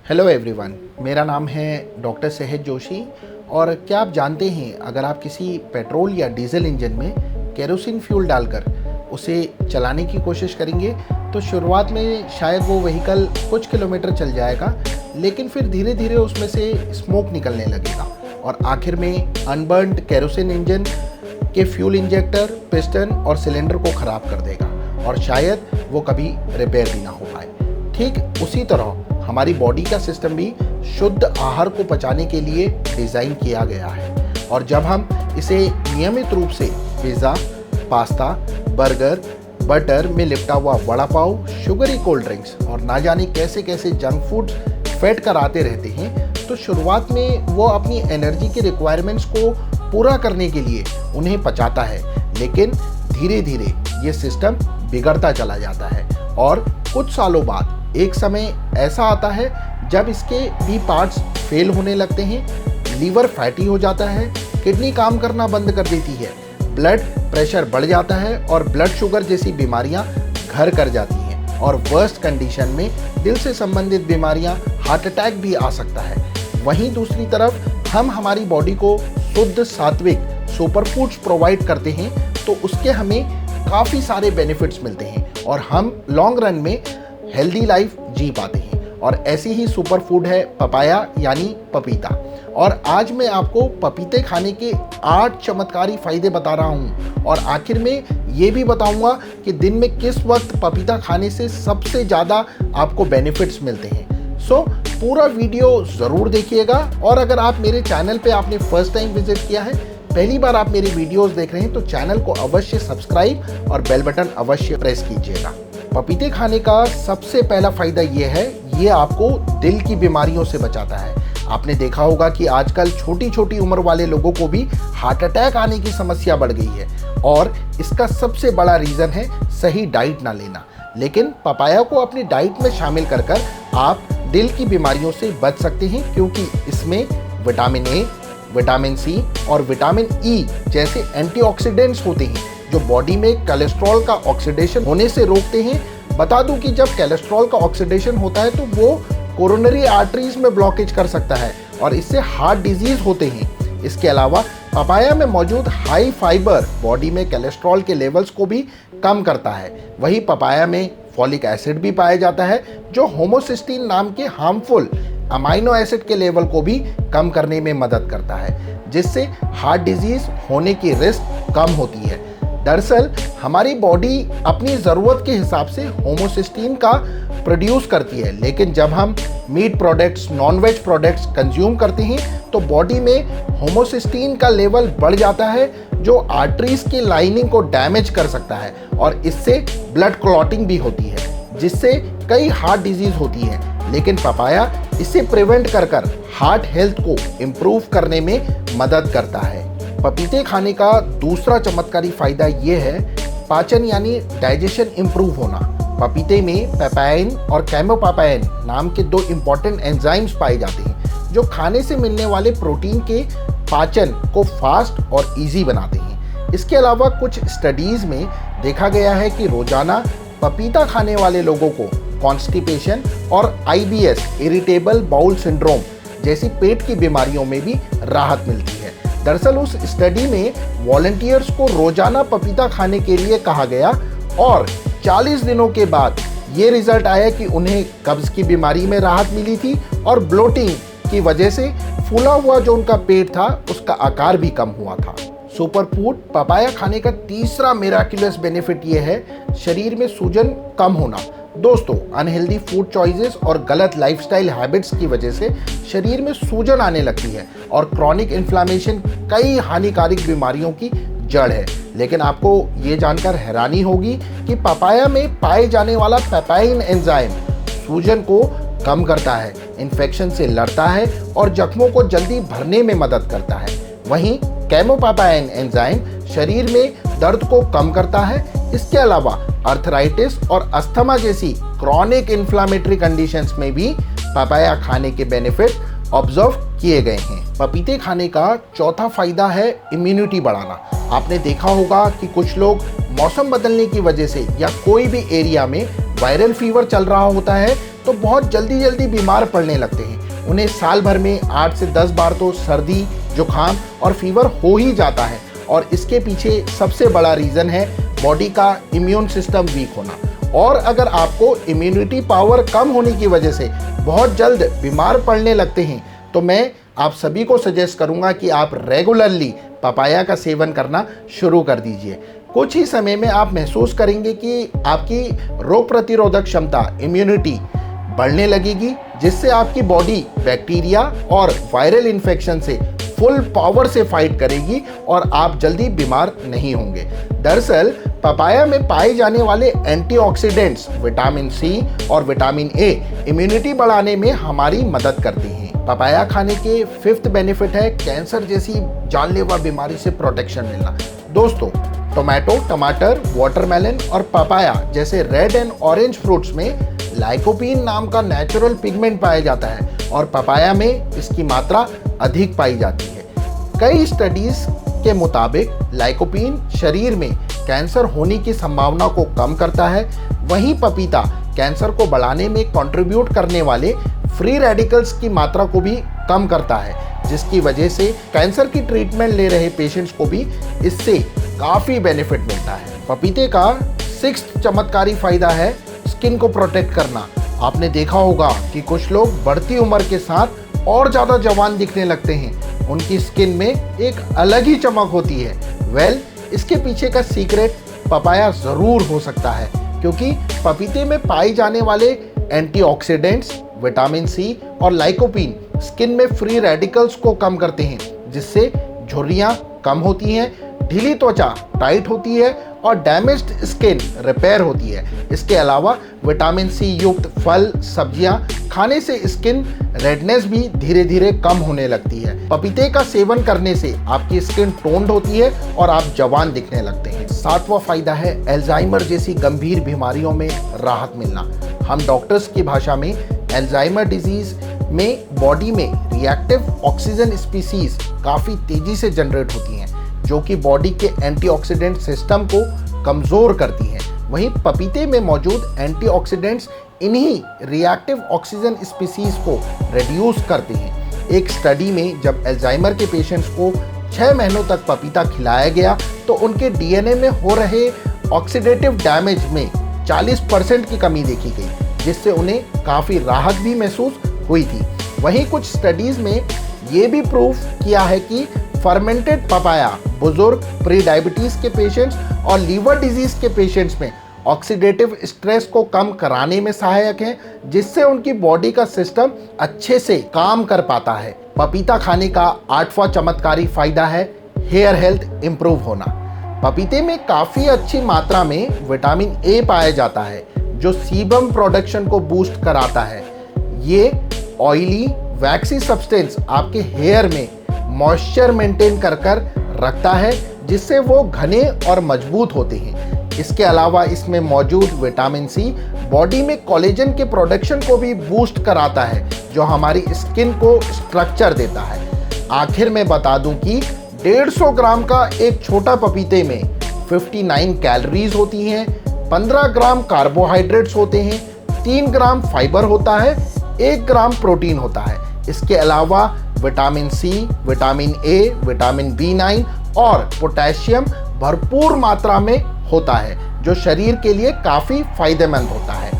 Hello everyone, मेरा नाम है डॉक्टर सहज जोशी। और क्या आप जानते हैं, अगर आप किसी पेट्रोल या डीजल इंजन में केरोसिन फ्यूल डालकर उसे चलाने की कोशिश करेंगे तो शुरुआत में शायद वो व्हीकल कुछ किलोमीटर चल जाएगा, लेकिन फिर धीरे धीरे उसमें से स्मोक निकलने लगेगा और आखिर में अनबर्न्ड केरोसिन इंजन के फ्यूल इंजेक्टर, पिस्टन और सिलेंडर को ख़राब कर देगा और शायद वो कभी रिपेयर भी ना हो पाए। ठीक उसी तरह हमारी बॉडी का सिस्टम भी शुद्ध आहार को पचाने के लिए डिज़ाइन किया गया है, और जब हम इसे नियमित रूप से पिज़्ज़ा, पास्ता, बर्गर, बटर में लिपटा हुआ vada pav, sugary cold drinks और ना जाने कैसे कैसे जंक फूड्स फेड कराते रहते हैं, तो शुरुआत में वो अपनी एनर्जी के रिक्वायरमेंट्स को पूरा करने के लिए उन्हें पचाता है, लेकिन धीरे धीरे ये सिस्टम बिगड़ता चला जाता है और कुछ सालों बाद एक समय ऐसा आता है जब इसके भी पार्ट्स फेल होने लगते हैं, लीवर फैटी हो जाता है, किडनी काम करना बंद कर देती है, ब्लड प्रेशर बढ़ जाता है और ब्लड शुगर जैसी बीमारियां घर कर जाती हैं और वर्स्ट कंडीशन में दिल से संबंधित बीमारियां, हार्ट अटैक भी आ सकता है। वहीं दूसरी तरफ हम हमारी बॉडी को शुद्ध सात्विक सुपर फूड्स प्रोवाइड करते हैं तो उसके हमें काफ़ी सारे बेनिफिट्स मिलते हैं और हम लॉन्ग रन में हेल्दी लाइफ जी पाते हैं। और ऐसी ही सुपर फूड है पपाया यानी पपीता। और आज मैं आपको पपीते खाने के 8 चमत्कारी फ़ायदे बता रहा हूँ और आखिर में ये भी बताऊँगा कि दिन में किस वक्त पपीता खाने से सबसे ज़्यादा आपको बेनिफिट्स मिलते हैं। सो पूरा वीडियो ज़रूर देखिएगा। और अगर आप मेरे चैनल पे आपने फर्स्ट टाइम विजिट किया है, पहली बार आप मेरी वीडियोस देख रहे हैं, तो चैनल को अवश्य सब्सक्राइब और बेल बटन अवश्य प्रेस कीजिएगा। पपीते खाने का सबसे पहला फ़ायदा ये है, ये आपको दिल की बीमारियों से बचाता है। आपने देखा होगा कि आजकल छोटी छोटी उम्र वाले लोगों को भी हार्ट अटैक आने की समस्या बढ़ गई है और इसका सबसे बड़ा रीज़न है सही डाइट ना लेना। लेकिन पपाया को अपनी डाइट में शामिल कर आप दिल की बीमारियों से बच सकते हैं, क्योंकि इसमें विटामिन ए, विटामिन सी और विटामिन ई जैसे एंटीऑक्सीडेंट्स होते हैं जो बॉडी में कोलेस्ट्रॉल का ऑक्सीडेशन होने से रोकते हैं। बता दूं कि जब कोलेस्ट्रॉल का ऑक्सीडेशन होता है तो वो कोरोनरी आर्टरीज में ब्लॉकेज कर सकता है और इससे हार्ट डिजीज होते हैं। इसके अलावा पपाया में मौजूद हाई फाइबर बॉडी में कोलेस्ट्रॉल के लेवल्स को भी कम करता है। वहीं पपाया में फॉलिक एसिड भी पाया जाता है जो होमोसिस्टीन नाम के हार्मफुल अमाइनो एसिड के लेवल को भी कम करने में मदद करता है, जिससे हार्ट डिजीज होने की रिस्क कम होती है। दरअसल हमारी बॉडी अपनी ज़रूरत के हिसाब से होमोसिस्टीन का प्रोड्यूस करती है, लेकिन जब हम meat products, non veg products consume करते हैं तो बॉडी में होमोसिस्टीन का लेवल बढ़ जाता है जो आर्टरीज की लाइनिंग को डैमेज कर सकता है और इससे ब्लड क्लॉटिंग भी होती है, जिससे कई हार्ट डिजीज होती है। लेकिन पपाया इसे प्रिवेंट कर हार्ट हेल्थ को इम्प्रूव करने में मदद करता है। पपीते खाने का दूसरा चमत्कारी फायदा ये है पाचन यानी डाइजेशन इम्प्रूव होना। पपीते में पेपाइन और कैमोपापाइन नाम के 2 इम्पॉर्टेंट एंजाइम्स पाए जाते हैं जो खाने से मिलने वाले प्रोटीन के पाचन को फास्ट और इजी बनाते हैं। इसके अलावा कुछ स्टडीज़ में देखा गया है कि रोजाना पपीता खाने वाले लोगों को कॉन्स्टिपेशन और IBS इरिटेबल बाउल सिंड्रोम जैसी पेट की बीमारियों में भी राहत मिलती है। दरअसल उस स्टडी में वॉलंटियर्स को रोजाना पपीता खाने के लिए कहा गया और 40 दिनों के बाद ये रिजल्ट आया कि उन्हें कब्ज की बीमारी में राहत मिली थी और ब्लोटिंग की वजह से फूला हुआ जो उनका पेट था उसका आकार भी कम हुआ था। सुपर फूड पपाया खाने का तीसरा मिराक्युलस बेनिफिट ये है शरीर में सूजन कम होना। दोस्तों, अनहेल्दी फूड चॉइसेस और गलत लाइफस्टाइल हैबिट्स की वजह से शरीर में सूजन आने लगती है और क्रॉनिक इन्फ्लामेशन कई हानिकारक बीमारियों की जड़ है। लेकिन आपको ये जानकर हैरानी होगी कि पपाया में पाए जाने वाला पेपाइन एंजाइम सूजन को कम करता है, इन्फेक्शन से लड़ता है और जख्मों को जल्दी भरने में मदद करता है। वहीं कैमोपापाइन एंजाइम शरीर में दर्द को कम करता है। इसके अलावा अर्थराइटिस और अस्थमा जैसी क्रॉनिक इन्फ्लामेटरी कंडीशंस में भी पपाया खाने के बेनिफिट ऑब्जर्व किए गए हैं। पपीते खाने का चौथा फायदा है इम्यूनिटी बढ़ाना। आपने देखा होगा कि कुछ लोग मौसम बदलने की वजह से या कोई भी एरिया में वायरल फीवर चल रहा होता है तो बहुत जल्दी जल्दी बीमार पड़ने लगते हैं। उन्हें साल भर में 8 से 10 बार तो सर्दी, जुकाम और फीवर हो ही जाता है और इसके पीछे सबसे बड़ा रीज़न है बॉडी का इम्यून सिस्टम वीक होना। और अगर आपको इम्यूनिटी पावर कम होने की वजह से बहुत जल्द बीमार पड़ने लगते हैं तो मैं आप सभी को सजेस्ट करूंगा कि आप रेगुलरली पपाया का सेवन करना शुरू कर दीजिए। कुछ ही समय में आप महसूस करेंगे कि आपकी रोग प्रतिरोधक क्षमता, इम्यूनिटी बढ़ने लगेगी, जिससे आपकी बॉडी बैक्टीरिया और वायरल इन्फेक्शन से फुल पावर से फाइट करेगी और आप जल्दी बीमार नहीं होंगे। दरअसल पपाया में पाए जाने वाले एंटीऑक्सीडेंट्स विटामिन सी और विटामिन ए इम्यूनिटी बढ़ाने में हमारी मदद करते हैं। पपाया खाने के 5th बेनिफिट है कैंसर जैसी जानलेवा बीमारी से प्रोटेक्शन मिलना। दोस्तों, टोमेटो, टमाटर, वाटरमेलन और पपाया जैसे रेड एंड ऑरेंज फ्रूट्स में लाइकोपीन नाम का नेचुरल पिगमेंट पाया जाता है और पपाया में इसकी मात्रा अधिक पाई जाती है। कई स्टडीज के मुताबिक लाइकोपीन शरीर में कैंसर होने की संभावना को कम करता है। वहीं पपीता कैंसर को बढ़ाने में कंट्रीब्यूट करने वाले फ्री रेडिकल्स की मात्रा को भी कम करता है, जिसकी वजह से कैंसर की ट्रीटमेंट ले रहे पेशेंट्स को भी इससे काफ़ी बेनिफिट मिलता है। पपीते का 6th चमत्कारी फायदा है स्किन को प्रोटेक्ट करना। आपने देखा होगा कि कुछ लोग बढ़ती उम्र के साथ और ज़्यादा जवान दिखने लगते हैं। उनकी स्किन में एक अलग ही चमक होती है। इसके पीछे का सीक्रेट पपाया ज़रूर हो सकता है, क्योंकि पपीते में पाए जाने वाले एंटीऑक्सीडेंट्स, विटामिन सी और लाइकोपीन स्किन में फ्री रेडिकल्स को कम करते हैं, जिससे झुर्रियाँ कम होती हैं, ढीली त्वचा टाइट होती है और डैमेज्ड स्किन रिपेयर होती है। इसके अलावा विटामिन सी युक्त फल, सब्जियां खाने से स्किन रेडनेस भी धीरे धीरे कम होने लगती है। पपीते का सेवन करने से आपकी स्किन टोन्ड होती है और आप जवान दिखने लगते हैं। 7वां फायदा है अल्जाइमर जैसी गंभीर बीमारियों में राहत मिलना। हम डॉक्टर्स की भाषा में अल्जाइमर डिजीज में बॉडी में रिएक्टिव ऑक्सीजन स्पीसीज काफ़ी तेजी से जनरेट होती हैं, जो कि बॉडी के एंटीऑक्सीडेंट सिस्टम को कमज़ोर करती हैं। वहीं पपीते में मौजूद एंटीऑक्सीडेंट्स इन्हीं रिएक्टिव ऑक्सीजन स्पीसीज को रिड्यूस करते हैं। एक स्टडी में जब अल्जाइमर के पेशेंट्स को 6 महीनों तक पपीता खिलाया गया तो उनके डीएनए में हो रहे ऑक्सीडेटिव डैमेज में 40% की कमी देखी गई, जिससे उन्हें काफ़ी राहत भी महसूस हुई थी। वहीं कुछ स्टडीज़ में ये भी प्रूव किया है कि फर्मेंटेड पपाया बुजुर्ग, प्री डायबिटीज़ के पेशेंट्स और लीवर डिजीज़ के पेशेंट्स में ऑक्सीडेटिव स्ट्रेस को कम कराने में सहायक है, जिससे उनकी बॉडी का सिस्टम अच्छे से काम कर पाता है। पपीता खाने का 8वां चमत्कारी फायदा है हेयर हेल्थ इंप्रूव होना। पपीते में काफ़ी अच्छी मात्रा में विटामिन ए पाया जाता है, जो सीबम प्रोडक्शन को बूस्ट कराता है। ये ऑयली वैक्सी सब्सटेंस आपके हेयर में मॉइस्चर मेंटेन कर रखता है, जिससे वो घने और मजबूत होते हैं। इसके अलावा इसमें मौजूद विटामिन सी बॉडी में कोलेजन के प्रोडक्शन को भी बूस्ट कराता है, जो हमारी स्किन को स्ट्रक्चर देता है। आखिर में बता दूं कि 150 ग्राम का एक छोटा पपीते में 59 कैलोरीज होती हैं, 15 ग्राम कार्बोहाइड्रेट्स होते हैं, 3 ग्राम फाइबर होता है, 1 ग्राम प्रोटीन होता है। इसके अलावा vitamin C, vitamin A, vitamin B9 और पोटेशियम भरपूर मात्रा में होता है, जो शरीर के लिए काफ़ी फायदेमंद होता है।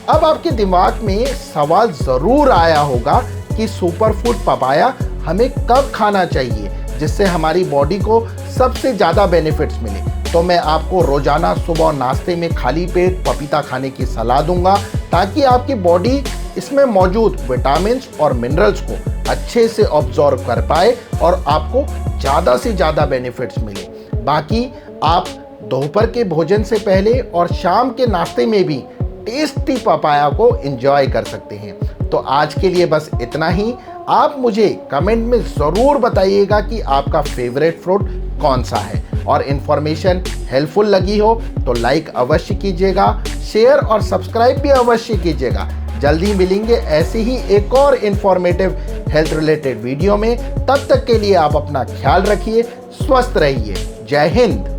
अब आपके दिमाग में सवाल ज़रूर आया होगा कि सुपरफूड पपाया हमें कब खाना चाहिए जिससे हमारी बॉडी को सबसे ज़्यादा बेनिफिट्स मिले। तो मैं आपको रोज़ाना सुबह नाश्ते में खाली पेट पपीता खाने की सलाह दूंगा, ताकि आपकी बॉडी इसमें मौजूद विटामिन्स और मिनरल्स को अच्छे से ऑब्जॉर्व कर पाए और आपको ज़्यादा से ज़्यादा बेनिफिट्स मिले। बाकी आप दोपहर के भोजन से पहले और शाम के नाश्ते में भी टेस्टी पपाया को एंजॉय कर सकते हैं। तो आज के लिए बस इतना ही। आप मुझे कमेंट में ज़रूर बताइएगा कि आपका फेवरेट फ्रूट कौन सा है, और इन्फॉर्मेशन हेल्पफुल लगी हो तो लाइक अवश्य कीजिएगा, शेयर और सब्सक्राइब भी अवश्य कीजिएगा। जल्दी मिलेंगे ऐसे ही एक और इन्फॉर्मेटिव हेल्थ रिलेटेड वीडियो में। तब तक के लिए आप अपना ख्याल रखिए, स्वस्थ रहिए। जय हिंद।